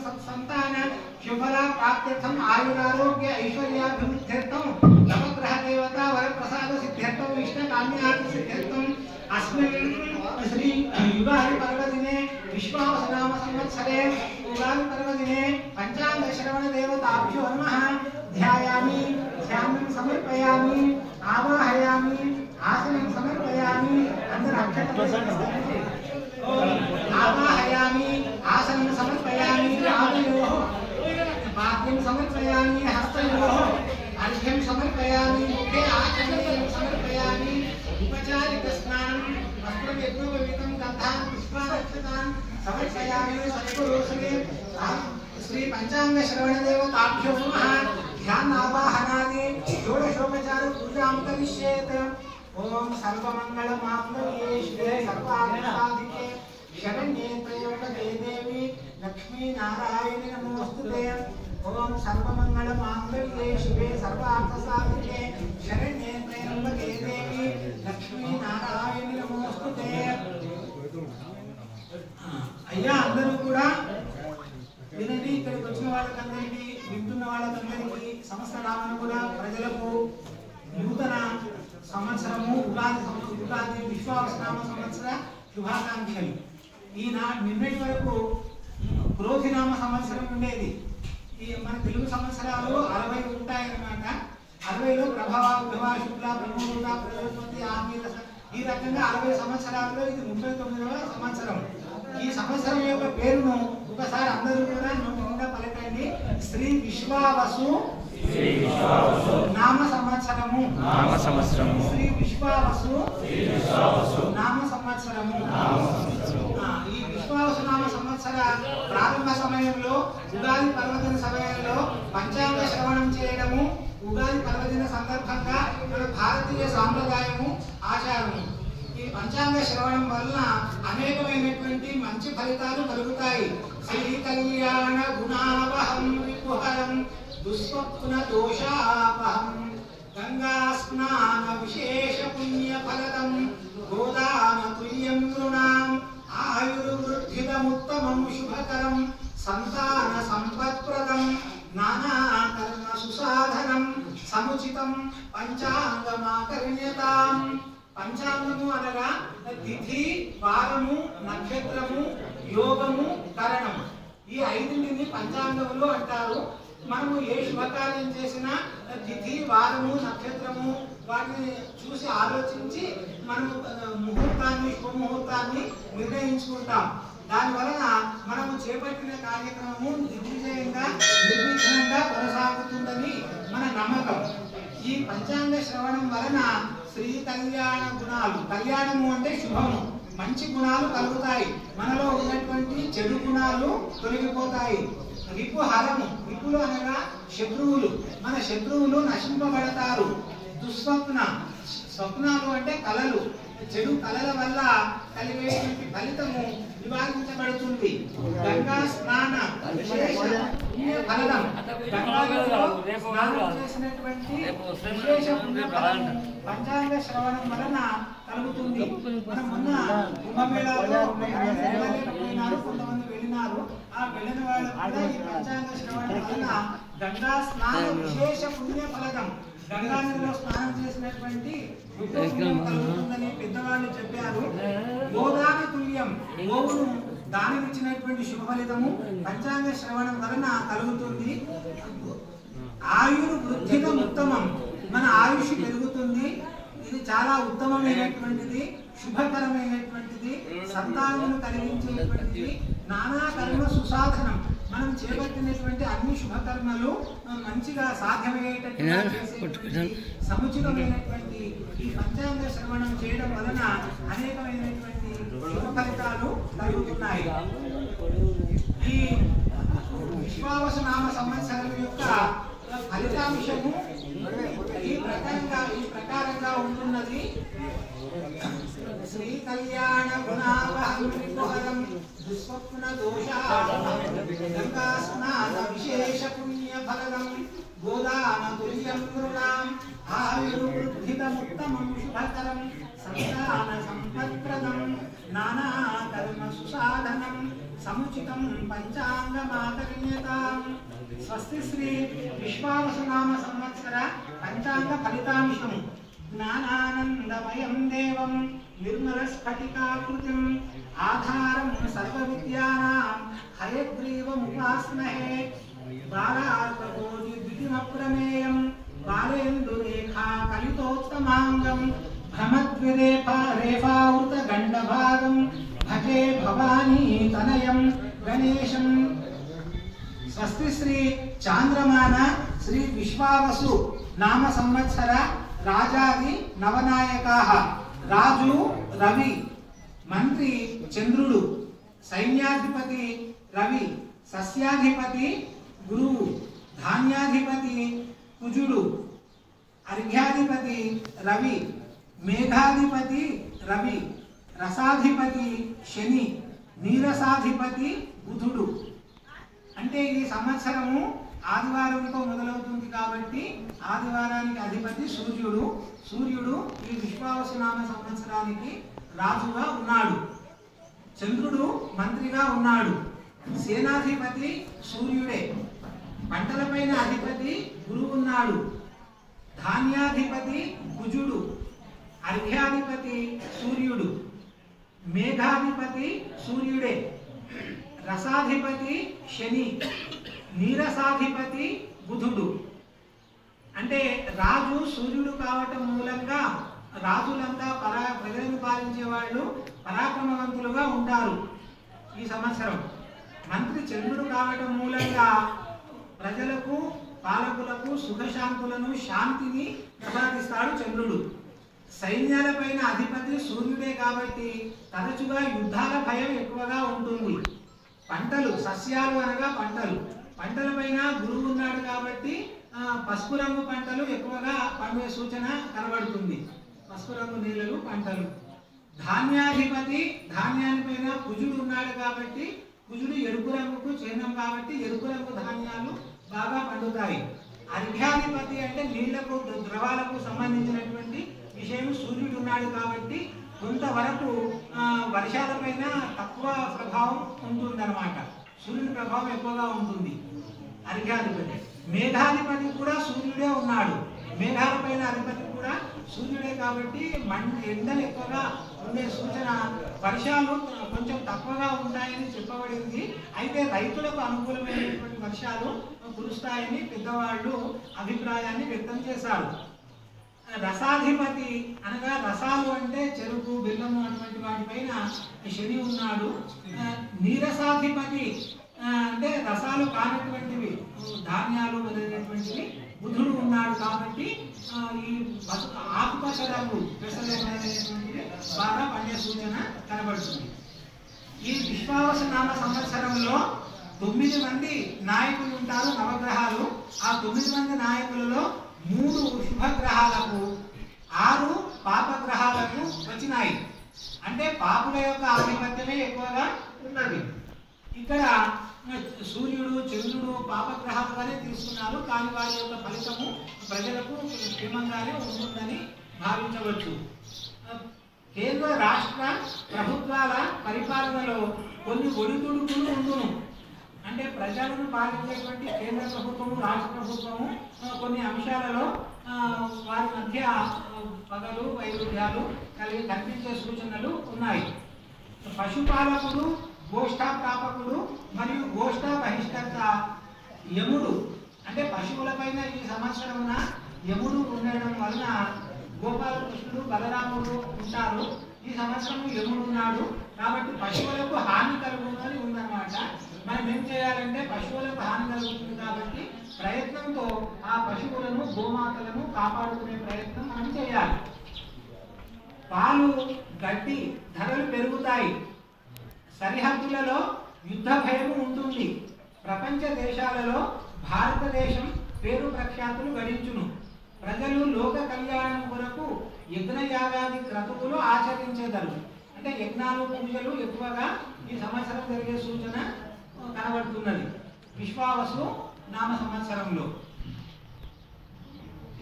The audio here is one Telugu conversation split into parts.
सत्संतान शुभला प्राप्त्यर्थम आयुरारोग्य ऐश्वर्याभिवृद्ध्यर्थम नवग्रह देवता वरप्रसाद सिद्ध्यर्थम इष्टकाम्यार्थ सिद्ध्यर्थम अस्मिन् श्री युगादि पर्वदिने विश्वावस नाम संवत्सरे युगादि पर्वदिने पंचांग श्रवण देवताभ्यो नमः ध्यायामि ध्यानं समर्पयामि आवाहयामि आसनं समर्पयामि अंदर आवाहयामि आसनं समर्पयामि पादयोः पाद्यं समर्पयामि हस्तयोः अर्घ्यं समर्पयामि मुखे आचमनीयं समर्पयामि उपचारिक स्नानं वस्त्रं यज्ञोपवीतं गन्धान् पुष्पाक्षतान् समर्पयामि सद्गुरुश्री श्री पंचांग श्रवण देवताभ्यो नमः ध्यान आवाहनादि षोडशोपचार पूजां करिष्येत् ओम सर्वमंगल मांगल्ये शिवे सर्वार्थसाधिके शरण्ये त्र्यंबके देवी लक्ष्मी नारायणी नमोस्तुते ओम सर्वमंगल मांगल्ये शिवे सर्वार्थसाधिके शरण्ये त्र्यंबके देवी लक्ष्मी नारायणी नमोस्तुते అయ్యా అందరూ కూడా వినండి ఇక్కడికి వచ్చిన వాళ్ళకందరికీ వింటున్న వాళ్ళకందరికీ సంవత్సరాలను కూడా ప్రజలకు నూతన సంవత్సరము ఉగాది విశ్వావసనామ సంవత్సర శుభాకాంక్షలు నిన్నటి వరకు క్రోధినామ సంవత్సరం ఉండేది ఈ మన తెలుగు సంవత్సరాలు 60 ఉంటాయన్నమాట 60లో ప్రభవ విభవ శుక్ల బ్రహ్మముత ప్రజాపతి ఆమీల ఈ రకంగా 60 సంవత్సరాల్లో ఇది 39వ సంవత్సరం ఈ సంవత్సరం యొక్క పేరును ఒకసారి అందరూ కూడా నోటిగా పలకండి శ్రీ విశ్వావసు నామ సంవత్సరము శ్రీ విశ్వావసు నామ సంవత్సరము ఈ విశ్వావసు నామ సంవత్సర ప్రారంభ సమయంలో ఉగాది పర్వదిన సమయంలో పంచాంగ శ్రవణం చేయడము ఉగాది పర్వదిన సందర్భంగా మన భారతీయ సాంప్రదాయము ఆచారము ఈ పంచాంగ శ్రవణం వలన అనేకమైనటువంటి మంచి ఫలితాలు కలుగుతాయి శ్రీ కళ్యాణ గుణావహం విపుహరం दुष्स्वप्न दोषापहं गंगा स्नान विशेष पुण्य फलदं गोदान तुल्यं नृणाम् आयुर्वृद्धिदमुत्तमं शुभकरं संतान संपत्प्रदं नाना कर्म सुसाधनं समुचितं पंचांगमाकर्ण्यताम् పంచాంగము అనగా తిథి వారము నక్షత్రము యోగము కరణము ఈ ఐదింటిని పంచాంగములు అంటారు మనము ఏ శుభకార్యం చేసినా తిథి వారము నక్షత్రము వాటిని చూసి ఆలోచించి మనము ముహూర్తాన్ని శుభముహూర్తాన్ని నిర్ణయించుకుంటాం దానివలన మనము చేపట్టిన కార్యక్రమము నిర్విజయంగా నిర్విఘ్నంగా కొనసాగుతుందని మన నమ్మకం ఈ పంచాంగ శ్రవణం వలన శ్రీ కళ్యాణ గుణాలు కళ్యాణము అంటే శుభము మంచి గుణాలు కలుగుతాయి మనలో ఉన్నటువంటి చెడు గుణాలు తొలగిపోతాయి రిపుహరము రిపులు అనగా శత్రువులు మన శత్రువులు నశింపబడతారు దుస్వప్న స్వప్నాలు అంటే కలలు చెడు కలల వల్ల కలిగేటువంటి ఫలితము నివారించబడుతుంది గంగా స్నాన ఫలం గంగాలో స్నానం చేసినటువంటి విశేష పుణ్యఫలము పంచాంగ శ్రవణం వలన కలుగుతుంది మనం మొన్న కుంభమేళాలో కొంతమంది వెళ్ళినారు ఆ వెళ్ళిన వాళ్ళు కూడా ఈ పంచాంగ శ్రవణం వలన గంగా స్నాన విశేష పుణ్య ఫలకం గంగా నదిలో స్నానం చేసినటువంటి కలుగుతుందని పెద్దవాళ్ళు చెప్పారు గోదాన తుల్యం గోవును దానమిచ్చినటువంటి శుభ ఫలితము పంచాంగ శ్రవణం వలన కలుగుతుంది ఆయుర్ వృద్ధికం ఉత్తమం మన ఆయుష్ పెరుగుతుంది ఇది చాలా ఉత్తమమైనటువంటిది శుభకరమైనటువంటిది సంతానమును కలిగించేటువంటిది నానా కర్మ సుసాధనం మనం చేపట్టినటువంటి అన్ని శుభకర్మలు మంచిగా సాధ్యమయ్యేటటువంటి సముచితమైనటువంటి ఈ పంచాంగ శ్రవణం చేయడం వలన అనేకమైనటువంటి శుభ ఫలితాలు కలుగుతున్నాయి ఈ విశ్వావస నామ సంవత్సరం యొక్క ఫలితాంశము ఈ ప్రకారంగా ఉంటున్నది శ్రీ కళ్యాణ గుణావహం విపుహరం దుస్వప్న దోషాపహం గంగా స్నాన విశేష పుణ్య ఫలదం గోదాన తుల్యం నృణాం ఆయుర్వృద్ధిదముత్తమం శుభకరం సంతాన సంపత్ప్రదం నానా కర్మ సుసాధనం సముచితం పంచాంగ పంచాంగమాతరిణ్యతాం స్వస్తి శ్రీ విశ్వావసునామ సంవత్సర పంచాంగ ఫలితాంశం జ్ఞానానందమయం దేవం నిర్మలస్ఫటికాకృతిం ఆధారం సర్వవిద్యానాం హయగ్రీవముపాస్మహే బాలార్కకోటి ద్వితిమప్రమేయం బాలేందురేఖా కలితోత్తమాంగం భ్రమద్విరేఫావృత గండభాగం భజే భవానీ తనయం గణేశం. స్వస్తి శ్రీ చాంద్రమాన శ్రీ విశ్వావసు నామ సంవత్సర రాజాది నవనాయకాః. రాజు రవి, మంత్రి చంద్రుడు, సైన్యాధిపతి రవి, సస్యాధిపతి గురువు, ధాన్యాధిపతి కుజుడు, అర్ఘ్యాధిపతి రవి, మేఘాధిపతి రవి, రసాధిపతి శని, నీరసాధిపతి బుధుడు. అంటే ఈ సంవత్సరము ఆదివారంతో మొదలవుతుంది కాబట్టి ఆదివారానికి అధిపతి సూర్యుడు. సూర్యుడు ఈ విశ్వావసునామ సంవత్సరానికి రాజుగా ఉన్నాడు. చంద్రుడు మంత్రిగా ఉన్నాడు. సేనాధిపతి సూర్యుడే. పంటలపైన అధిపతి గురువు ఉన్నాడు. ధాన్యాధిపతి కుజుడు, అర్ఘ్యాధిపతి సూర్యుడు, మేఘాధిపతి సూర్యుడే, రసాధిపతి శని, నీరసాధిపతి బుధుడు. అంటే రాజు సూర్యుడు కావటం మూలంగా రాజులంతా ప్రజలను పాలించే వాళ్ళు పరాక్రమవంతులుగా ఉంటారు ఈ సంవత్సరం. మంత్రి చంద్రుడు కావటం మూలంగా ప్రజలకు పాలకులకు సుఖశాంతులను శాంతిని ప్రసాదిస్తాడు చంద్రుడు. సైన్యాలపైన అధిపతి సూర్యుడే కాబట్టి తరచుగా యుద్ధాల భయం ఎక్కువగా ఉంటుంది. పంటలు, సస్యాలు అనగా పంటలు, పంటలపైన గురువు ఉన్నాడు కాబట్టి పసుపు రంగు పంటలు ఎక్కువగా పండే సూచన కనబడుతుంది. పసుపు రంగు నీళ్ళలు పంటలు. ధాన్యాధిపతి ధాన్యానిపైన కుజుడు ఉన్నాడు కాబట్టి కుజుడు ఎరుపు రంగుకు చిహ్నం కాబట్టి ఎరుపు రంగు ధాన్యాలు బాగా పండుతాయి. అర్ఘ్యాధిపతి అంటే నీళ్లకు ద్రవాలకు సంబంధించినటువంటి విషయం సూర్యుడు ఉన్నాడు కాబట్టి కొంతవరకు వర్షాలపైన తక్కువ ప్రభావం ఉంటుందన్నమాట. సూర్యుడి ప్రభావం ఎక్కువగా ఉంటుంది. అర్ఘ్యాధిపతి. మేఘాధిపతి కూడా సూర్యుడే ఉన్నాడు. మేఘాలపైన అధిపతి కూడా సూర్యుడే కాబట్టి ఎండలు ఎక్కువగా ఉండే సూచన. వర్షాలు కొంచెం తక్కువగా ఉంటాయని చెప్పబడింది. అయితే రైతులకు అనుకూలమైనటువంటి వర్షాలు కురుస్తాయని పెద్దవాళ్ళు అభిప్రాయాన్ని వ్యక్తం చేశారు. రసాధిపతి అనగా రసాలు అంటే చెరుకు, బెల్లము అటువంటి వాటిపైన శని ఉన్నాడు. నీరసాధిపతి అంటే రసాలు కానటువంటివి ధాన్యాలు మొదలైనటువంటివి బుధుడు ఉన్నాడు కాబట్టి ఈ ఆకుపచ్చ రంగు పెసలు మొదలైనటువంటివి బాగా పండే సూచన కనబడుతుంది. ఈ విశ్వావసునామ సంవత్సరంలో 9 మంది నాయకులు ఉంటారు, నవగ్రహాలు. ఆ 9 మంది నాయకులలో 3 శుభగ్రహాలకు 6 పాపగ్రహాలకు వచ్చినాయి. అంటే పాపుల యొక్క ఆధిపత్యమే ఎక్కువగా ఉన్నది. ఇక్కడ సూర్యుడు, చంద్రుడు పాపగ్రహాలుగానే తీసుకున్నారు. కానీ వారి యొక్క ఫలితము ప్రజలకు క్షేమంగానే ఉంటుందని భావించవచ్చు. కేంద్ర రాష్ట్ర ప్రభుత్వాల పరిపాలనలో కొన్ని ఒడిదుడుకులు ఉండును. అంటే ప్రజలను పాలించేటువంటి కేంద్ర ప్రభుత్వము, రాష్ట్ర ప్రభుత్వము కొన్ని అంశాలలో వారి మధ్య పగలు వైరుధ్యాలు కనిపించే సూచనలు ఉన్నాయి. పశుపాలకుడు, గోష్ఠాప్రాపకుడు మరియు గోష్ఠా బహిష్కర్త యముడు. అంటే పశువులపైన ఈ సంవత్సరమున యముడు ఉండడం వలన గోపాలకృష్ణుడు, బలరాముడు ఉంటారు. ఈ సంవత్సరం యముడు ఉన్నాడు కాబట్టి పశువులకు హాని కలుగుతుందని ఉందన్నమాట. మనం ఏం చేయాలంటే పశువులకు హాని కలుగుతుంది కాబట్టి ప్రయత్నంతో ఆ పశువులను, గోమాతలను కాపాడుకునే ప్రయత్నం మనం చేయాలి. పాలు, గడ్డి ధరలు పెరుగుతాయి. సరిహద్దులలో యుద్ధ భయం ఉంటుంది. ప్రపంచ దేశాలలో భారతదేశం పేరు ప్రఖ్యాతులు గడించును. ప్రజలు లోక కళ్యాణం కొరకు యజ్ఞయాగాది క్రతువులు ఆచరించేదరు. అంటే యజ్ఞాలు, పూజలు ఎక్కువగా ఈ సంవత్సరం జరిగే సూచన కనబడుతున్నది విశ్వావసు నామ సంవత్సరంలో.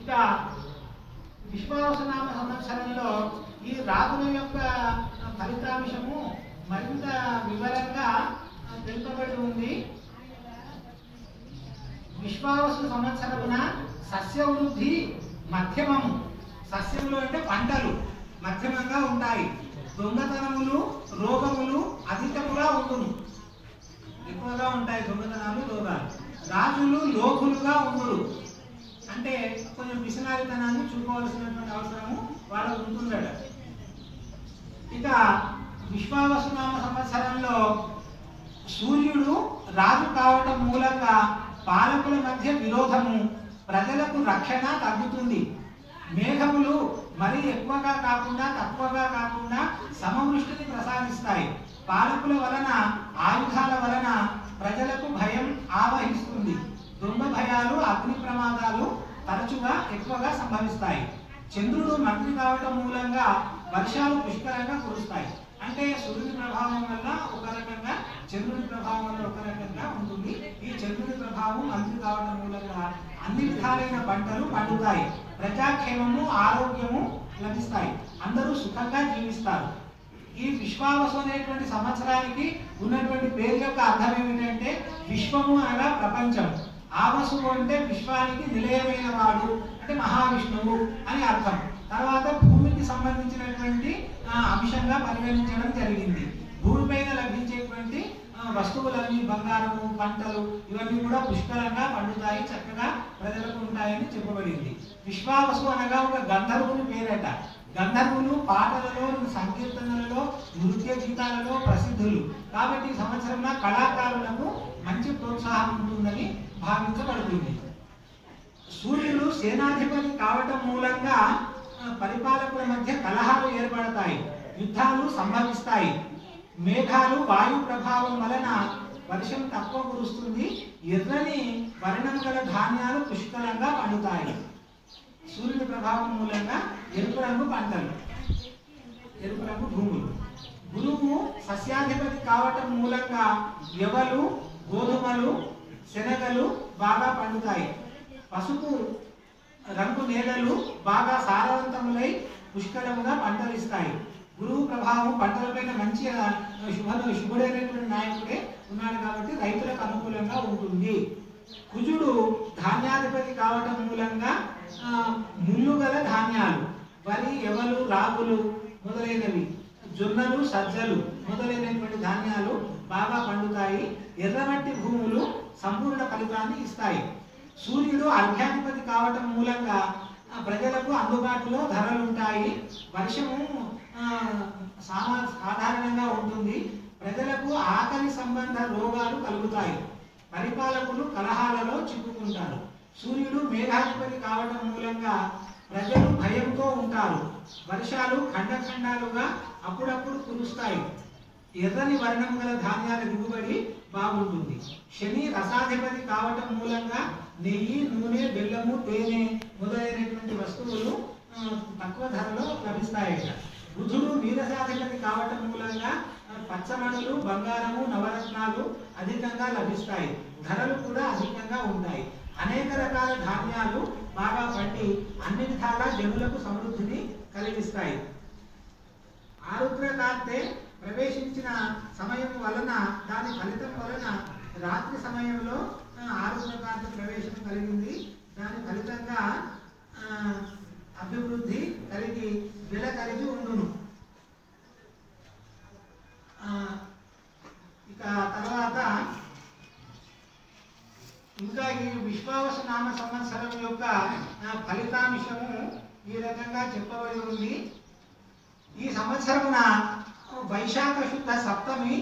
ఇక విశ్వావసు నామ సంవత్సరంలో ఈ రాజుల యొక్క ఫలితాంశము మరింత వివరంగా తెలుపబడి ఉంది. విశ్వావసు సంవత్సరమున సస్య వృద్ధి మధ్యమము, సస్యములు అంటే పంటలు మధ్యమంగా ఉంటాయి. దొంగతనములు రోగములు అధికముగా ఉండును, ఎక్కువగా ఉంటాయి దొంగతనాలు రోగాలు. రాజులు లోకులుగా ఉండురు, అంటే కొంచెం పిసినారితనాన్ని చూపవలసినటువంటి అవసరము వాళ్ళకు ఉంటుందట. ఇక విశ్వావసునామ సంవత్సరంలో సూర్యుడు రాజు కావటం మూలంగా పాలకుల మధ్య విరోధము, ప్రజలకు రక్షణ తగ్గుతుంది. మేఘములు మరి ఎక్కువగా కాకుండా తక్కువగా కాకుండా సమవృష్టిని ప్రసాదిస్తాయి. పాలకుల వలన ఆయుధాల వలన ప్రజలకు భయం ఆవహిస్తుంది. దొంగ భయాలు అగ్ని ప్రమాదాలు తరచుగా ఎక్కువగా సంభవిస్తాయి. చంద్రుడు మంత్రి కావటం మూలంగా వర్షాలు పుష్కలంగా కురుస్తాయి. అంటే సూర్యుని ప్రభావం వల్ల ఒక రకంగా, చంద్రుని ప్రభావం వల్ల ఒక రకంగా ఉంటుంది. ఈ చంద్రుని ప్రభావం మంత్రి కావటం మూలంగా అన్ని విధాలైన పంటలు పండుతాయి. ప్రజాక్షేమము ఆరోగ్యము లభిస్తాయి. అందరూ సుఖంగా జీవిస్తారు. ఈ విశ్వావసు అనేటువంటి సంవత్సరానికి ఉన్నటువంటి పేరు యొక్క అర్థం ఏమిటంటే విశ్వము అనగా ప్రపంచం, ఆవసు అంటే విశ్వానికి నిలయమైన వాడు అంటే మహావిష్ణువు అని అర్థం. తర్వాత భూమికి సంబంధించినటువంటి అంశంగా పరిగణించడం జరిగింది. భూమిపైన లభించేటువంటి వస్తువులన్నీ బంగారము పంటలు ఇవన్నీ కూడా పుష్కలంగా పండుతాయి, చక్కగా ప్రజలకు ఉంటాయని చెప్పబడింది. విశ్వావసు అనగా ఒక గంధర్వుని పేరట. గంధర్వులు పాటలలో సంకీర్తనలలో నృత్య గీతాలలో ప్రసిద్ధులు కాబట్టి ఈ సంవత్సరంలో కళాకారులకు మంచి ప్రోత్సాహం ఉంటుందని భావించబడుతుంది. సూర్యుడు సేనాధిపతి కావటం మూలంగా పరిపాలకుల మధ్య కలహాలు ఏర్పడతాయి, యుద్ధాలు సంభవిస్తాయి. మేఘాలు వాయు ప్రభావం వలన వర్షం తక్కువ కురుస్తుంది. ఎర్రని వర్ణం గల ధాన్యాలు పుష్కలంగా పండుతాయి. సూర్యుడి ప్రభావం మూలంగా ఎరుపు రంగు పంటలు, ఎరుపు రంగు భూములు. గురువు సస్యాధిపతి కావటం మూలంగా వ్యవలు గోధుమలు శనగలు బాగా పండుతాయి. పసుపు రంగు నేలలు బాగా సారవంతములై పుష్కలముగా పంటలిస్తాయి. గురువు ప్రభావం పంటలపైన మంచి శుభుడైనటువంటి నాయకుడే ఉన్నాడు కాబట్టి రైతులకు అనుకూలంగా ఉంటుంది. కుజుడు ధాన్యాధిపతి కావటం మూలంగా ముళ్ళు గల ధాన్యాలు వరి ఎవలు రాగులు మొదలైనవి, జొన్నలు సజ్జలు మొదలైనటువంటి ధాన్యాలు బాగా పండుతాయి. ఎర్రమట్టి భూములు సంపూర్ణ ఫలితాన్ని ఇస్తాయి. సూర్యుడు అర్ఘ్యాధిపతి కావటం మూలంగా ప్రజలకు అందుబాటులో ధరలు ఉంటాయి. వర్షము సాధారణంగా ఉంటుంది. ప్రజలకు ఆకలి సంబంధ రోగాలు కలుగుతాయి. పరిపాలకులు కలహాలలో చిక్కుకుంటారు. సూర్యుడు మేఘాధిపతి కావటం మూలంగా ప్రజలు భయంతో ఉంటారు. వర్షాలు ఖండఖండాలుగా అప్పుడప్పుడు కురుస్తాయి. ఎర్రని వర్ణం గల ధాన్యాల దిగుబడి బాగుంటుంది. శని రసాధిపతి కావటం మూలంగా నెయ్యి నూనె బెల్లము తేనె మొదలైనటువంటి వస్తువులు తక్కువ ధరలో లభిస్తాయట. బుధుడు నీరసాధిపతి కావటం మూలంగా పచ్చమణులు బంగారము నవరత్నాలు అధికంగా లభిస్తాయి. ధరలు కూడా అధికంగా ఉంటాయి. అనేక రకాల ధాన్యాలు బాగా పండి అన్ని విధాలా జనులకు సమృద్ధిని కలిగిస్తాయి. ఆరుద్ర కార్తె ప్రవేశించిన సమయం వలన దాని ఫలితం వలన రాత్రి సమయంలో ఆరుద్ర కార్తె ప్రవేశం కలిగింది. దాని ఫలితంగా అభివృద్ధి కలిగి విల కలిగి ఉండును. ఇక తర్వాత ఇంకా ఈ విశ్వావసు నామ సంవత్సరం యొక్క ఫలితాంశము ఈ రకంగా చెప్పబడి ఉంది. ఈ సంవత్సరమున వైశాఖ శుద్ధ సప్తమి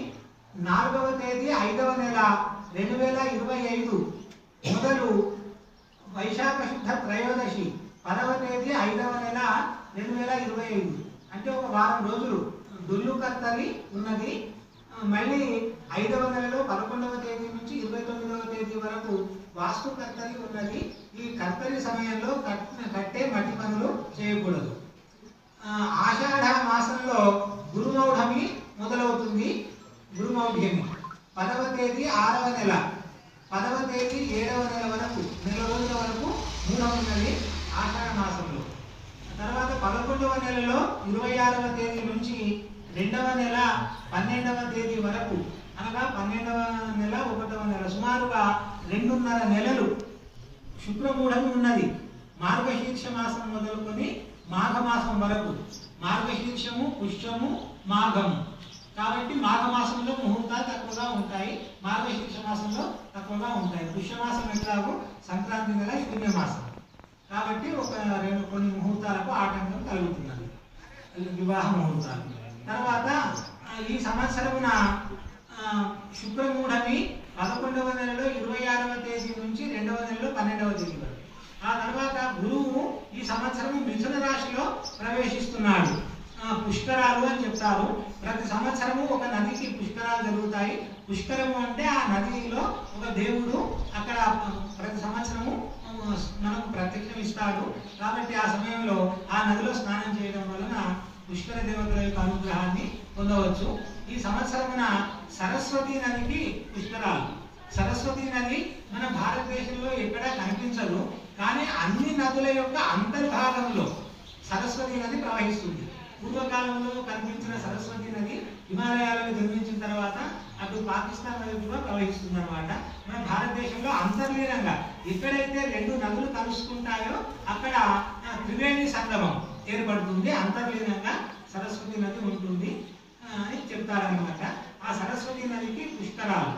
4వ తేదీ 5వ నెల 2025 మొదలు వైశాఖ శుద్ధ త్రయోదశి 10వ తేదీ 5వ నెల 2025 అంటే ఒక వారం రోజులు దుల్లు కర్తలి ఉన్నది. మళ్ళీ 5వ నెలలో 11వ తేదీ నుంచి 29వ తేదీ వరకు వాస్తు కర్తలి ఉన్నది. ఈ కర్తలి సమయంలో కట్టే మట్టి పనులు చేయకూడదు. ఆషాఢ మాసంలో గురుమౌఢమి మొదలవుతుంది. గురుమౌఢ్యమి 10వ తేదీ 6వ నెల 10వ తేదీ 7వ నెల వరకు నెల రోజుల వరకు మూఢమున్నది ఆషాఢ మాసంలో. తర్వాత 11వ నెలలో 26వ తేదీ నుంచి 2వ నెల 12వ తేదీ వరకు అనగా 12వ నెల 1వ నెల సుమారుగా 2.5 నెలలు శుక్రమూఢమి ఉన్నది. మార్గశీర్ష మాసం మొదలుకొని మాఘమాసం వరకు. మార్గశీర్షము, పుష్యము, మాఘము. కాబట్టి మాఘమాసంలో ముహూర్తాలు తక్కువగా ఉంటాయి, మార్గశీర్ష మాసంలో తక్కువగా ఉంటాయి. పుష్యమాసం ఎట్లాగో సంక్రాంతి నెల శూన్యమాసం కాబట్టి కొన్ని ముహూర్తాలకు ఆటంకం కలుగుతున్నది, వివాహ ముహూర్తాలు. తర్వాత ఈ సంవత్సరమున శుక్రమూఢమి 11వ నెలలో 26వ తేదీ నుంచి 2వ నెలలో 12వ తేదీ వరకు. ఆ తర్వాత గురువు ఈ సంవత్సరం మిథున రాశిలో ప్రవేశిస్తున్నాడు. పుష్కరాలు అని చెప్తారు. ప్రతి సంవత్సరము ఒక నదికి పుష్కరాలు జరుగుతాయి. పుష్కరము అంటే ఆ నదిలో ఒక దేవుడు అక్కడ ప్రతి సంవత్సరము మనకు ప్రత్యక్షమిస్తాడు. కాబట్టి ఆ సమయంలో ఆ నదిలో స్నానం చేయడం వలన పుష్కర దేవతల యొక్క అనుగ్రహాన్ని పొందవచ్చు. ఈ సంవత్సరమున సరస్వతి నదికి పుష్కరాలు. సరస్వతి నది మన భారతదేశంలో ఎక్కడా కనిపించదు, కానీ అన్ని నదుల యొక్క అంతర్భాగంలో సరస్వతి నది ప్రవహిస్తుంది. పూర్వకాలంలో కనిపించిన సరస్వతి నది హిమాలయాలను జన్మించిన తర్వాత అటు పాకిస్తాన్ వైపుగా ప్రవహిస్తుంది అనమాట. మన భారతదేశంలో అంతర్లీనంగా ఎక్కడైతే రెండు నదులు కలుసుకుంటాయో అక్కడ త్రివేణి సంగమం ఏర్పడుతుంది. అంతర్లీనంగా సరస్వతి నది ఉంటుంది అని చెప్తారనమాట. ఆ సరస్వతి నదికి పుష్కరాలు.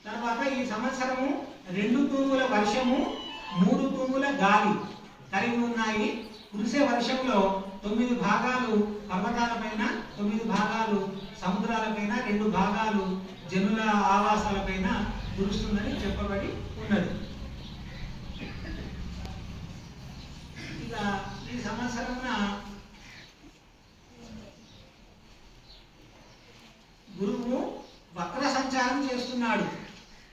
తర్వాత ఈ సంవత్సరము 2 తూముల వర్షము, 3 తూముల గాలి కలిగి ఉన్నాయి. కురిసే వర్షంలో 9 భాగాలు పర్వతాలపైన, 9 భాగాలు సముద్రాలపైన, 2 భాగాలు జనుల ఆవాసాలపైన కురుస్తుందని చెప్పబడి ఉన్నది. ఇక ఈ సంవత్సరమున గురువు వక్ర సంచారం చేస్తున్నాడు.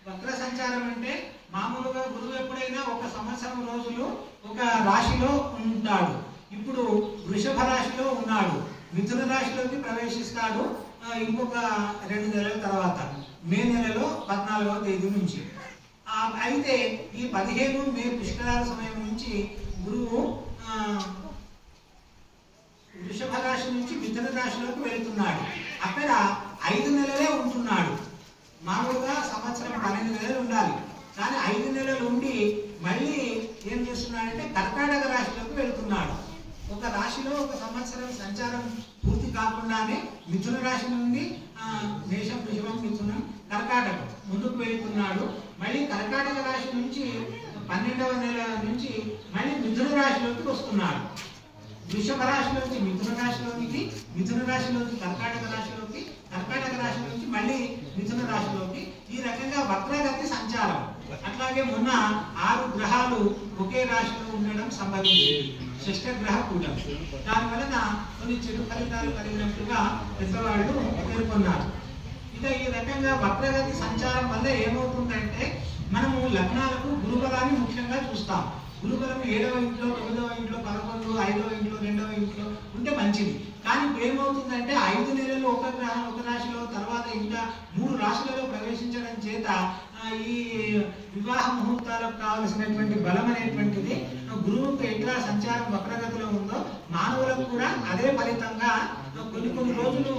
వక్ర సంచారం అంటే మామూలుగా గురువు ఎప్పుడైనా ఒక సంవత్సరం రోజులు ఒక రాశిలో ఉంటాడు. ఇప్పుడు వృషభ రాశిలో ఉన్నాడు. మిథున రాశిలోకి ప్రవేశిస్తాడు ఇంకొక 2 నెలల తర్వాత, మే నెలలో 14వ తేదీ నుంచి. అయితే ఈ 15 మే పుష్కరాల సమయం నుంచి గురువు వృషభ రాశి నుంచి మిథున రాశిలోకి వెళ్తున్నాడు. అక్కడ 5 నెలలే ఉంటున్నాడు. మామూలుగా సంవత్సరం 12 నెలలు ఉండాలి, కానీ 5 నెలలు ఉండి మళ్ళీ ఏం చేస్తున్నాడంటే కర్కాటక రాశిలోకి వెళ్తున్నాడు. ఒక రాశిలో ఒక సంవత్సరం సంచారం పూర్తి కాకుండానే మిథున రాశి నుండి మేషం, వృషభం, మిథునం, కర్కాటకం ముందుకు వెళ్తున్నాడు. మళ్ళీ కర్కాటక రాశి నుంచి 12వ నెల నుంచి మళ్ళీ మిథున రాశిలోకి వస్తున్నాడు. వృషభ రాశిలోంచి మిథున రాశిలోనికి, మిథున రాశిలోంచి కర్కాటక రాశిలోకి, కర్కాటక రాశి నుంచి మళ్ళీ మిథున రాశిలోకి. ఈ రకంగా వక్రగతి సంచారం. అట్లాగే మొన్న 6 గ్రహాలు ఒకే రాశిలో ఉండడం సంభవించింది, షష్ఠగ్రహ కూటం. దాని వలన కొన్ని చెడు ఫలితాలు కలిగినట్టుగా పెద్దవాళ్ళు పేర్కొన్నారు. ఇక ఈ రకంగా వక్రగతి సంచారం వల్ల ఏమవుతుందంటే మనము లగ్నాలకు గురుబలాన్ని ముఖ్యంగా చూస్తాం. గురుబలం 7వ ఇంట్లో, 9వ ఇంట్లో, 11, 5వ ఇంట్లో, 2వ ఇంట్లో ఉంటే మంచిది. కానీ ఇప్పుడు ఏమవుతుందంటే 5 నెలలు ఒక గ్రహం ఒక రాశిలో, తర్వాత ఇంకా 3 రాశులలో ప్రవేశించడం చేత ఈ వివాహ ముహూర్తాలకు కావలసినటువంటి బలం అనేటువంటిది గురువుకు ఎట్లా సంచారం వక్రగతిలో ఉందో మానవులకు కూడా అదే ఫలితంగా కొన్ని రోజులు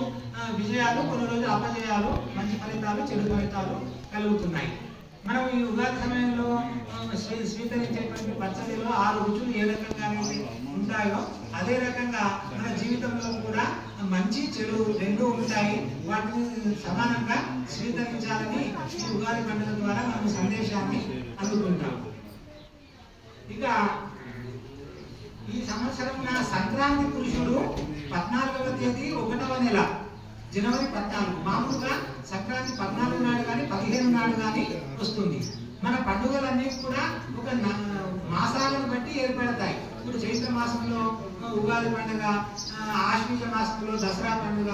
విజయాలు, కొన్ని రోజులు అపజయాలు, మంచి ఫలితాలు, చెడు ఫలితాలు కలుగుతున్నాయి. మనం ఈ ఉగాది సమయంలో స్వీకరించేటువంటి పచ్చడిలో 6 రుచులు ఏ రకంగా ఉంటాయో అదే రకంగా మన జీవితంలో కూడా మంచి చెడు 2 ఉంటాయి. వాటిని సమానంగా స్వీకరించాలని ఈ ఉగాది పండుగ ద్వారా మనం సందేశాన్ని అందుకుంటాం. ఇక ఈ సంవత్సరం సంక్రాంతి పురుషుడు 14వ తేదీ 1వ నెల జనవరి 14. మామూలుగా సంక్రాంతి 14 నాడు కానీ 15 నాడు కానీ వస్తుంది. మన పండుగలన్నీ కూడా ఒక మాసాలను బట్టి ఏర్పడతాయి. ఇప్పుడు చైత్ర మాసంలో ఉగాది పండుగ, ఆశ్వీజ మాసంలో దసరా పండుగ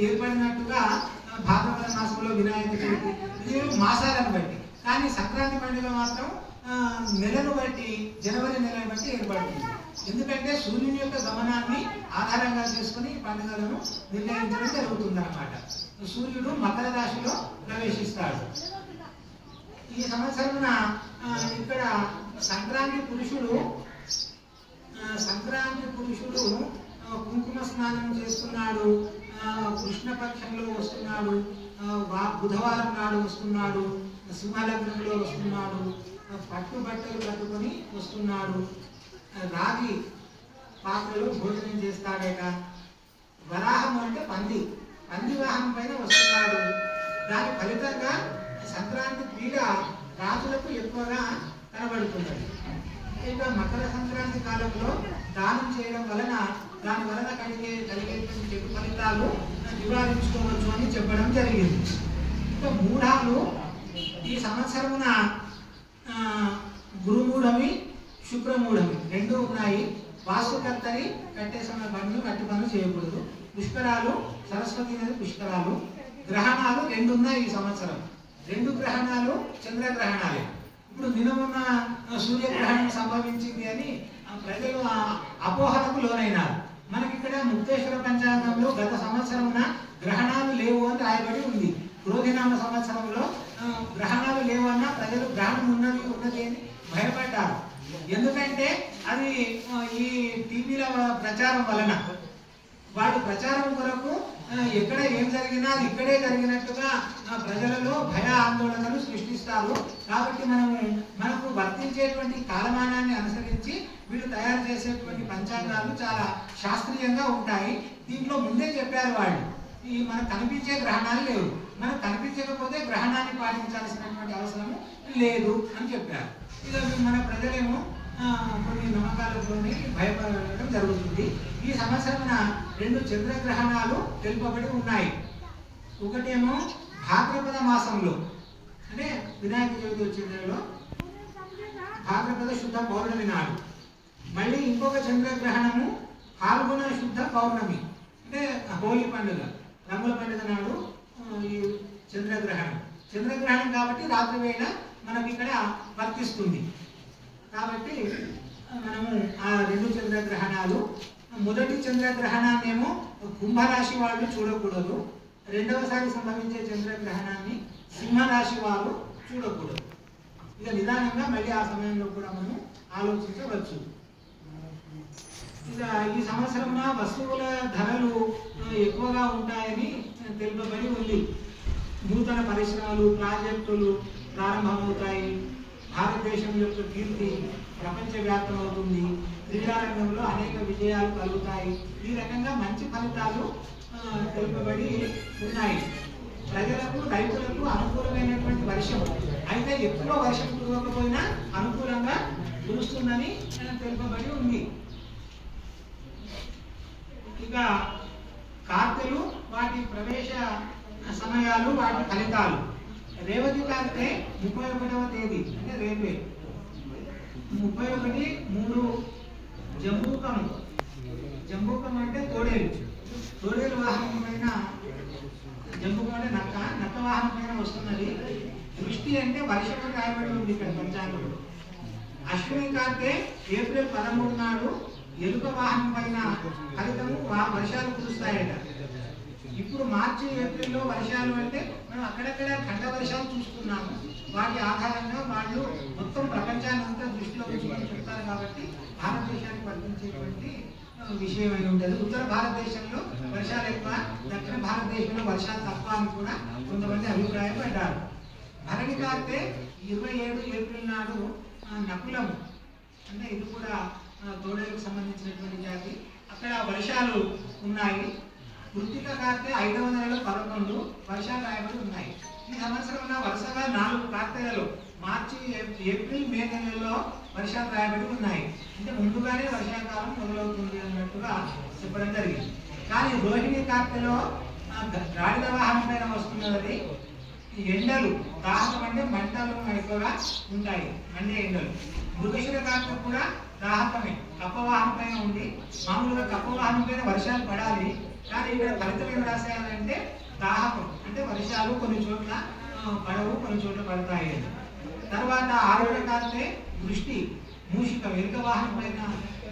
ఏర్పడినట్టుగా భాద్రపద మాసంలో వినాయక చవితి, ఇది మాసాలను బట్టి. కానీ సంక్రాంతి పండుగ మాత్రం నెలను బట్టి, జనవరి నెలను బట్టి ఏర్పడుతుంది. ఎందుకంటే సూర్యుని యొక్క గమనాన్ని ఆధారంగా చేసుకుని పండుగలను నిర్ణయించడం జరుగుతుంది అన్నమాట. సూర్యుడు మకర రాశిలో ప్రవేశిస్తాడు. ఈ సంవత్సరమున ఇక్కడ సంక్రాంతి పురుషుడు కుంకుమ స్నానం చేస్తున్నాడు, కృష్ణపక్షంలో వస్తున్నాడు, బుధవారం నాడు వస్తున్నాడు, సింహలగ్నంలో వస్తున్నాడు, పట్టు బట్టలు కట్టుకొని వస్తున్నాడు, రాగి పాత్రలో భోజనం చేస్తాడట. వరాహం అంటే పంది వాహనం పైన వస్తున్నాడు. దాని ఫలితంగా సంక్రాంతి క్రీడ రాజులకు ఎక్కువగా కనబడుతున్నది. ఇక మకర సంక్రాంతి కాలంలో దానం చేయడం వలన దాని వలన కలిగేటువంటి చెడు ఫలితాలు నివారించుకోవచ్చు అని చెప్పడం జరిగింది. ఇక మూఢాలు ఈ సంవత్సరమున గురుమూఢమి, శుక్రమూఢమి రెండు ఉన్నాయి. వాస్తుకర్తని కట్టే సమయ పనులు కట్టి పనులు చేయకూడదు. పుష్కరాలు, సరస్వతి నది పుష్కరాలు. గ్రహణాలు రెండు ఉన్నాయి ఈ సంవత్సరం. రెండు గ్రహణాలు చంద్రగ్రహణాలే. ఇప్పుడు నిన్న సూర్యగ్రహణం సంభవించింది అని ప్రజలు అపోహలకు లోనైనారు. మనకి ఇక్కడ ముక్తేశ్వర పంచాంగంలో గత సంవత్సరమున గ్రహణాలు లేవు అని రాయబడి ఉంది. క్రోధినామ సంవత్సరంలో గ్రహణాలు లేవు అన్న ప్రజలు గ్రహణం ఉన్నది అని భయపడ్డారు. ఎందుకంటే అది ఈ టీవీల ప్రచారం వలన వాటి ప్రచారం కొరకు ఎక్కడ ఏం జరిగినా అది ఇక్కడే జరిగినట్టుగా ప్రజలలో భయ ఆందోళనలు సృష్టిస్తారు. కాబట్టి మనకు వర్తించేటువంటి కాలమానాన్ని అనుసరించి వీళ్ళు తయారు చేసేటువంటి పంచాంగాలు చాలా శాస్త్రీయంగా ఉంటాయి. దీంట్లో ముందే చెప్పారు వాళ్ళు, ఈ మనకు కనిపించే గ్రహణాలు లేవు, మనకు కనిపించకపోతే గ్రహణాన్ని పాటించాల్సినటువంటి అవసరం లేదు అని చెప్పారు. ఇక మన ప్రజలేమో కొన్ని నమ్మకాలతోనే భయపడడం జరుగుతుంది. ఈ సంవత్సరమున రెండు చంద్రగ్రహణాలు తెలుపబడి ఉన్నాయి. ఒకటేమో భాద్రపద మాసంలో అంటే వినాయక చవితి వచ్చే నెలలో భాద్రపద శుద్ధ పౌర్ణమి నాడు. మళ్ళీ ఇంకొక చంద్రగ్రహణము పాల్గొన శుద్ధ పౌర్ణమి అంటే హోలీ పండుగ, రంగుల పండుగ నాడు ఈ చంద్రగ్రహణం కాబట్టి రాత్రి వేళ మనకి ఇక్కడ వర్తిస్తుంది. కాబట్టి మనము ఆ రెండు చంద్రగ్రహణాలు, మొదటి చంద్రగ్రహణాన్నేమో కుంభరాశి వాళ్ళు చూడకూడదు, రెండవసారి సంభవించే చంద్రగ్రహణాన్ని సింహరాశి వారు చూడకూడదు. ఇక నిదానంగా మళ్ళీ ఆ సమయంలో కూడా మనం ఆలోచించవచ్చు. ఇక ఈ సంవత్సరంలో వస్తువుల ధరలు ఎక్కువగా ఉంటాయని తెలుపబడి ఉంది. నూతన పరిశ్రమలు, ప్రాజెక్టులు ప్రారంభమవుతాయి. భారతదేశం యొక్క కీర్తి ప్రపంచవ్యాప్తం అవుతుంది. క్రీడారంగంలో అనేక విజయాలు కలుగుతాయి. ఈ రకంగా మంచి ఫలితాలు తెలుపబడి ఉన్నాయి. ప్రజలకు, రైతులకు అనుకూలమైనటువంటి వర్షం, అయితే ఎక్కువ వర్షం కురవకపోయినా అనుకూలంగా కురుస్తుందని తెలుపబడి ఉంది. ఇక కార్తెలు, వాటి ప్రవేశ సమయాలు, వాటి ఫలితాలు. రేవతి కార్తె 31వ తేదీ అంటే రేపే 31/3 జంబూకం అంటే తోడేలు వాహనం పైన, జంబూకం అంటే నక్క వాహనం పైన వస్తున్నది. దృష్టి అంటే వర్షం రాయబడి ఉంది ఇక్కడ పంచాంగంలో. అశ్విని కార్తె ఏప్రిల్ 13 నాడు ఎలుక వాహనం పైన ఫలితము వర్షాలు కురుస్తాయట. ఇప్పుడు మార్చి, ఏప్రిల్లో వర్షాలు అంటే మనం అక్కడక్కడ ఖండ వర్షాలు చూస్తున్నాము. వాటి ఆధారంగా వాళ్ళు మొత్తం ప్రపంచాన్ని అంతా దృష్టిలో ఉంచుకొని చెప్తారు. కాబట్టి భారతదేశానికి వర్తించేటువంటి విషయం అయి ఉంటుంది. ఉత్తర భారతదేశంలో వర్షాలు ఎక్కువ, దక్షిణ భారతదేశంలో వర్షాలు తక్కువ అని కూడా కొంతమంది అభిప్రాయపడ్డారు. భరణి కార్తె 27 ఏప్రిల్ నాడు నకులము అంటే ఇది కూడా తోడేలకు సంబంధించినటువంటి జాతి, అక్కడ వర్షాలు ఉన్నాయి. కృత్తిక కార్తె 5వ నెలలో 11 వర్షాలు రాయబడి ఉన్నాయి. ఈ సంవత్సరంలో వరుసగా 4 కార్తెలలో మార్చి, ఏప్రిల్, మే నెలలో వర్షాలు రాయబడి ఉన్నాయి. అంటే ముందుగానే వర్షాకాలం మొదలవుతుంది అన్నట్టుగా చెప్పడం జరిగింది. కానీ రోహిణి కార్తెలో గాడిద వాహనం పైన వస్తున్నది. ఎండలు, దాహకం అంటే మంటలు ఎక్కువగా ఉంటాయి, మండే ఎండలు. మృగశిర కార్తె కూడా దాహకమే, కప్పవాహనం పైన ఉంది. మామూలుగా కప్పవాహనం పైన వర్షాలు పడాలి, కానీ ఇక్కడ ఫలితం ఏం రాశారంటే దాహకం అంటే వర్షాలు కొన్ని చోట్ల పడవు, కొన్ని చోట్ల పడతాయి. తర్వాత ఆరుడ కార్తె దృష్టి, మూషికం, ఎలుక వాహనం పైన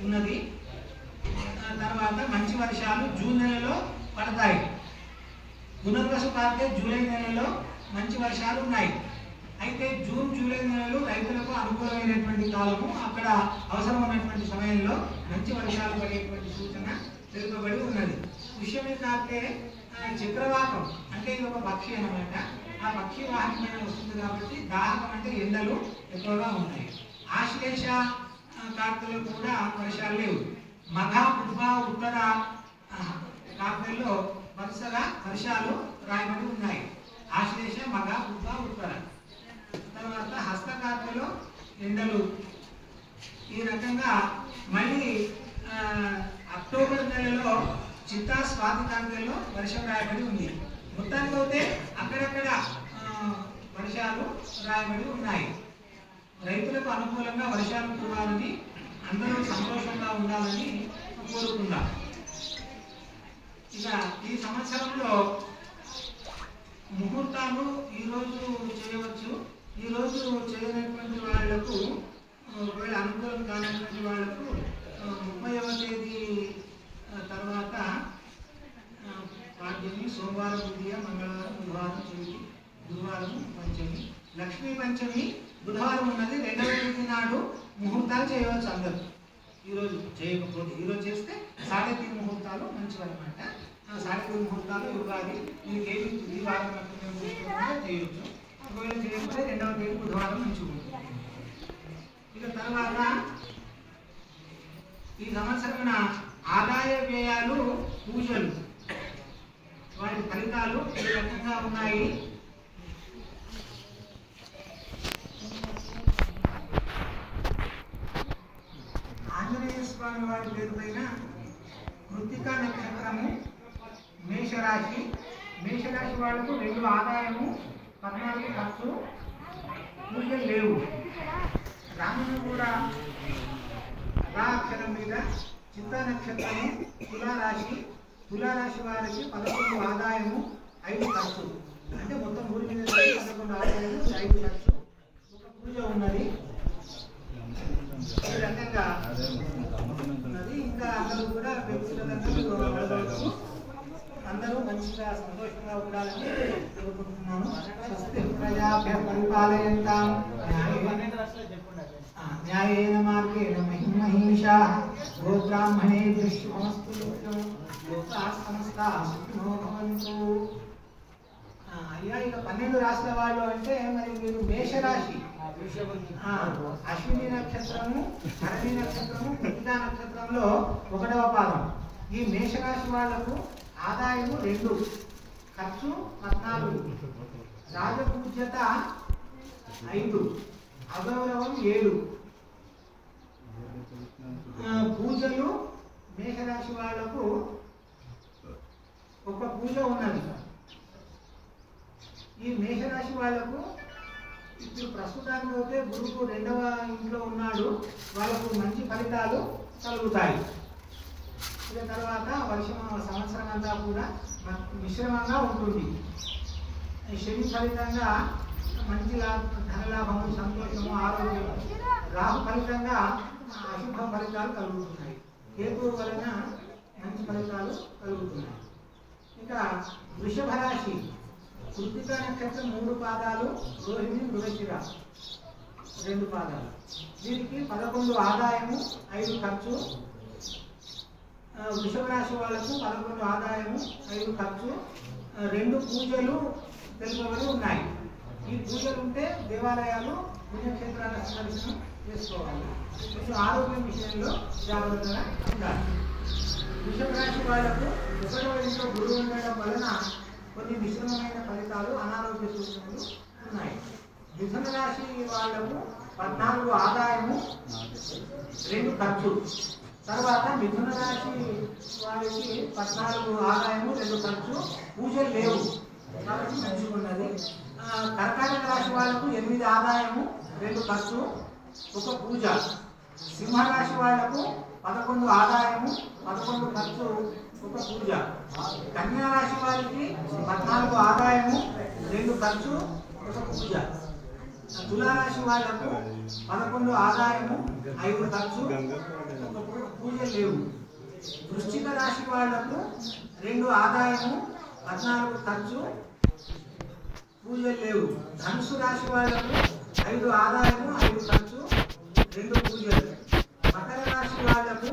ఉన్నది. తర్వాత మంచి వర్షాలు జూన్ నెలలో పడతాయి. పునర్వసు కార్తె జూలై నెలలో మంచి వర్షాలు ఉన్నాయి. అయితే జూన్, జూలై నెలలు రైతులకు అనుకూలమైనటువంటి కాలము. అక్కడ అవసరమైనటువంటి సమయంలో మంచి వర్షాలు పడేటువంటి సూచన తెలుపబడి ఉన్నది. పుష్యమి కార్తె చక్రవాకం అంటే ఇది ఒక పక్షి అన్నమాట. ఆ పక్షి వాహనమైన వస్తుంది కాబట్టి దాహకం అంటే ఎండలు ఎక్కువగా ఉన్నాయి. ఆశ్లేష కార్తెలో కూడా వర్షాలు లేవు. మఘ పుష్ప ఉత్తర కార్తెల్లో వరుసగా వర్షాలు రాయబడి ఉన్నాయి. ఆశ్లేష మఘ పుష్ప ఉత్తర. తర్వాత హస్త కార్తెలో ఎండలు. ఈ రకంగా మళ్ళీ అక్టోబర్ నెలలో చిత్తా స్వాతి కార్తెల్లో వర్షం రాయబడి ఉంది. మొత్తానికి అయితే అక్కడక్కడ వర్షాలు రాయబడి ఉన్నాయి. రైతులకు అనుకూలంగా వర్షాలు కురవాలని, అందరూ సంతోషంగా ఉండాలని కోరుకుందాం. ఇక ఈ సంవత్సరంలో ముహూర్తాలు ఈరోజు చేయవచ్చు. ఈరోజు చేయనటువంటి వాళ్లకు, ఒకవేళ అనుకూలం కానటువంటి వాళ్లకు 30వ తేదీ తర్వాత పాడ్యమి, సోమవారం, ద్వితీయ, మంగళవారం, బుధవారం, చవితి, గురువారం పంచమి, లక్ష్మీ పంచమి బుధవారం ఉన్నది. 2వ తేదీ నాడు ముహూర్తాలు చేయవచ్చు అందరూ. ఈరోజు చేయకపోతే ఈరోజు చేస్తే 3.5 ముహూర్తాలు మంచివన్నమాట. 3.5 ముహూర్తాలు ఉగాది మీకు ఏది ఈ వారం చేయొచ్చు. ఒకవేళ చేయకపోతే 2వ తేదీ బుధవారం మంచిగా ఉంటుంది. ఇక తర్వాత ఈ సంవత్సరం ఆదాయ వ్యయాలు, పూజలు, వాటి ఫలితాలు ఈ రకంగా ఉన్నాయి. ఆంజనేయ స్వామి వారి పేరు పైన కృత్తికా నక్షత్రము, మేషరాశి. మేషరాశి వాళ్ళకు 2 ఆదాయము, 14 ఖర్చు, పూజలు లేవు. రాముడు కూడా రా అక్షరం మీద చిత్తా నక్షత్రము, తులారాశి. తులారాశి వారికి 11 ఆదాయము, 5 ఖర్చు. అంటే మొత్తం 3 మీద 11 ఆదాయము, 5 ఖర్చు. ఒక పూజ ఉన్నది. ఈ రకంగా ఉన్నది. ఇంకా అందరూ కూడా వ్యక్తిగతంగా అందరూ మంచిగా సంతోషంగా ఉండాలని కోరుకుంటున్నాను. స్వస్తి ప్రజాభ్య పరిపాలయంతాం న్యాయేన మార్గేణ మహిమహీషాః గోబ్రాహ్మణేభ్యః శుభమస్తు నిత్యం. లోకాః సమస్తాః సుఖినో భవంతు. అయ్యా, ఇక 12 రాశుల వాళ్ళు అంటే మరి మీరు మేషరాశి, అశ్విని నక్షత్రము, భరణి నక్షత్రము, కృత్తికా నక్షత్రంలో 1వ పాదం. ఈ మేషరాశి వాళ్లకు ఆదాయము 2, ఖర్చు 14, రాజపూజ్యత 5, అగౌరవం 7. పూజలు మేషరాశి వాళ్లకు ఒక పూజ ఉన్నది. ఈ మేషరాశి వాళ్లకు ఇప్పుడు ప్రస్తుతానికి అయితే గురువు 2వ ఇంట్లో ఉన్నాడు. వాళ్ళకు మంచి ఫలితాలు కలుగుతాయి. ఇక తర్వాత సంవత్సరం అంతా కూడా మిశ్రమంగా ఉంటుంది. శని ఫలితంగా మంచి ధనలాభము, సంతోషము, ఆరోగ్యం. రాహు ఫలితంగా అశుభ ఫలితాలు కలుగుతున్నాయి. కేతువు వలన మంచి ఫలితాలు కలుగుతున్నాయి. ఇక వృషభ రాశి, కృత్తికా నక్షత్రం 3 పాదాలు, రోహిణి, మృగశిర 2 పాదాలు. దీనికి 11 ఆదాయము, 5 ఖర్చు. వృషభ రాశి వాళ్లకు 11 ఆదాయము, 5 ఖర్చు, 2 పూజలు తెలుపబడి ఉన్నాయి. ఈ పూజలు ఉంటే దేవాలయాలు, పుణ్యక్షేత్రాల సందర్శనం చేసుకోవాలి. కొంచెం ఆరోగ్యం విషయంలో జాగ్రత్తగా ఉండాలి. వృషభ రాశి వాళ్లకు 1వ ఇంట్లో గురువు ఉండడం వలన కొన్ని మిశ్రమమైన ఫలితాలు, అనారోగ్య సూచనలు ఉన్నాయి. మిథున రాశి వాళ్లకు 14 ఆదాయము, 2 ఖర్చు. తర్వాత మిథున రాశి వారికి 14 ఆదాయము, 2 ఖర్చు, పూజలు లేవు కాబట్టి మంచిగా ఉన్నది. కర్కాటక రాశి వాళ్లకు 8 ఆదాయము, 2 ఖర్చు, 1 పూజ. సింహరాశి వాళ్లకు 11 ఆదాయము, 11 ఖర్చు, 1 పూజ. కన్యా రాశి వారికి 14 ఆదాయము, 2 ఖర్చు, 1 పూజ. తులారాశి వాళ్లకు 11 ఆదాయము, 5 ఖర్చు, 1 పూజ లేవు. వృశ్చిక రాశి వాళ్లకు 2 ఆదాయము, 14 ఖర్చు, పూజలు లేవు. ధనుసు రాశి వాళ్లకు 5 ఆదాయము, 5 ఖర్చు, 2 పూజలు. మకర రాశి వాళ్లకు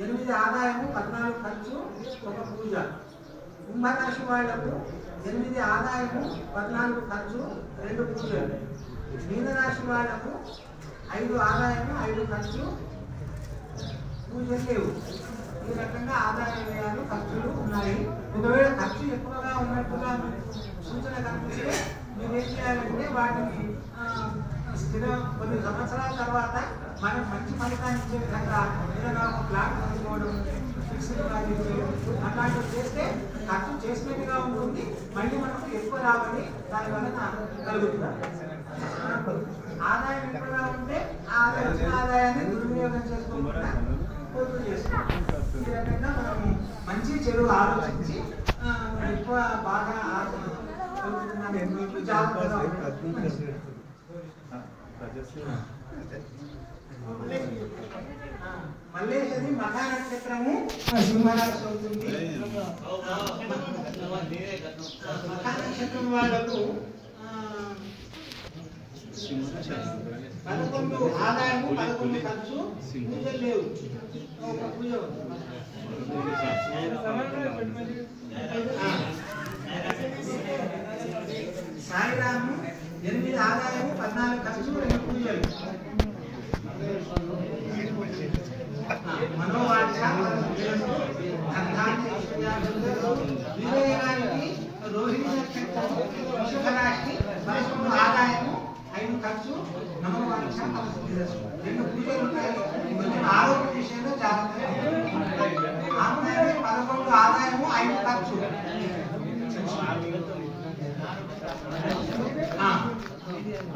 8 ఆదాయము, 14 ఖర్చు, 1 పూజ. కుంభరాశి వాళ్లకు 8 ఆదాయము 14 ఖర్చు 2 పూజలు. మీనరాశి వాళ్ళకు 5 ఆదాయము 5 ఖర్చు పూజలు లేవు. ఈ రకంగా ఆదాయ వ్యయాలు ఖర్చులు ఉన్నాయి. ఒకవేళ ఖర్చు ఎక్కువగా ఉన్నట్టుగా సూచన కనిపిస్తే మీరు ఏం చేయాలంటే వాటిని కొన్ని సంవత్సరాల తర్వాత మనకు మంచి ఫలితాన్ని ఇచ్చే విధంగా ఏదైనా ఒక ప్లాట్ తీసుకోవడం, ఫిక్స్డ్ అట్లాంటివి చేస్తే ఖర్చు చేసినట్టుగా ఉంటుంది, మళ్ళీ మనకు ఎక్కువ రాబడి దాని వలన కలుగుతుంది. ఆదాయం ఎక్కువగా ఉంటే ఆదాయాన్ని దుర్వినియోగం చేసుకోకుండా పొదుపు చేసుకోవాలి. ఈ రకంగా మనం మంచి చెడు ఆలోచించి ఎక్కువ బాగా జాగ్రత్తగా మల్లేశది మఖా నక్షత్రము సింహరాశి అవుతుంది. మఖా నక్షత్రం వాళ్ళకు 11 ఆదాయము 11 ఖర్చు పూజలు లేవు. ఒక పూజ సాయిరాము 8 ఆదాయము 14 ఖర్చు 2 పూజలు. మనోవాంఛ వివేకానికి రోహిణి నక్షత్రం వృషభ రాశి 11 ఆదాయము 5 ఖర్చు మనోవాంఛ 2 పూజలు ఉన్నాయి. ఆరోగ్య విషయంలో జాగ్రత్తగా 11 ఆదాయము 5 ఖర్చు.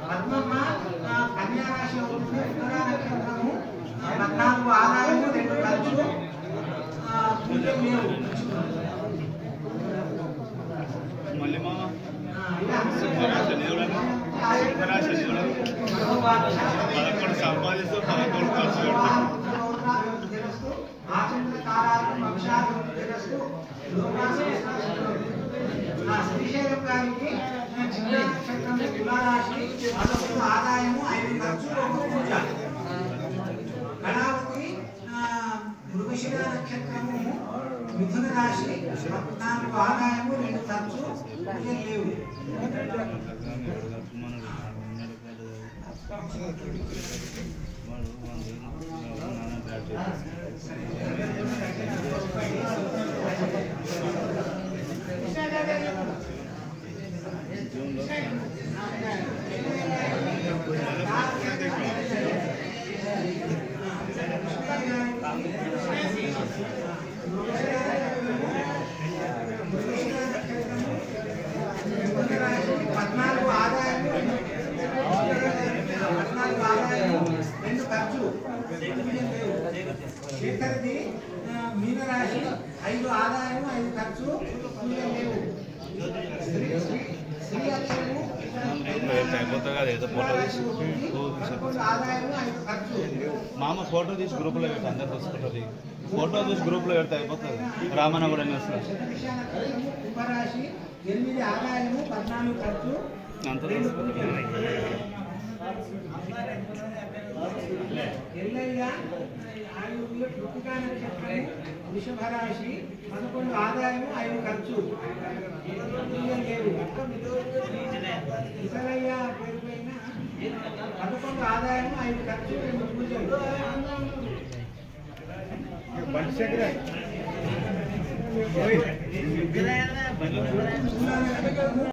పద్మమ్మ కన్యా రాశి అవుతుంది. ఉత్తరా నక్షత్రము 14 ఆదాయము 2 ఖర్చు పూజలు లేవు. శ్రీశైలం గారికి చిన్నా నక్షత్రం తులారాశి 11 ఆదాయము 5 ఖర్చు 1 పూజ. కళావతి మృగశిర నక్షత్రము మిథున రాశి 14 ఆదాయము 2 ఖర్చు పూజలు లేవు. శేఖర్ది మీనరాశి 5 ఆదాయము 5 ఖర్చు పూజలు లేవు. శ్రీ అక్షరము ఆదాయము 5 ఖర్చు. మామ ఫోటో తీసి గ్రూప్ లో పెడతా, అందరు చూసుకుంటుంది. ఫోటో తీసి గ్రూప్ లో పెడతా అయిపోతుంది. రామనగరం కుంభరాశి 8 ఆదాయము 14 ఖర్చు. ఎల్లయ్య కృతికా నక్షత్రము వృషభ రాశి 11 ఆదాయము 5 ఖర్చు లేవు. ఇతరయ్య పేరు పైన 11 ఆదాయము 5 ఖర్చు 2 పూజలు.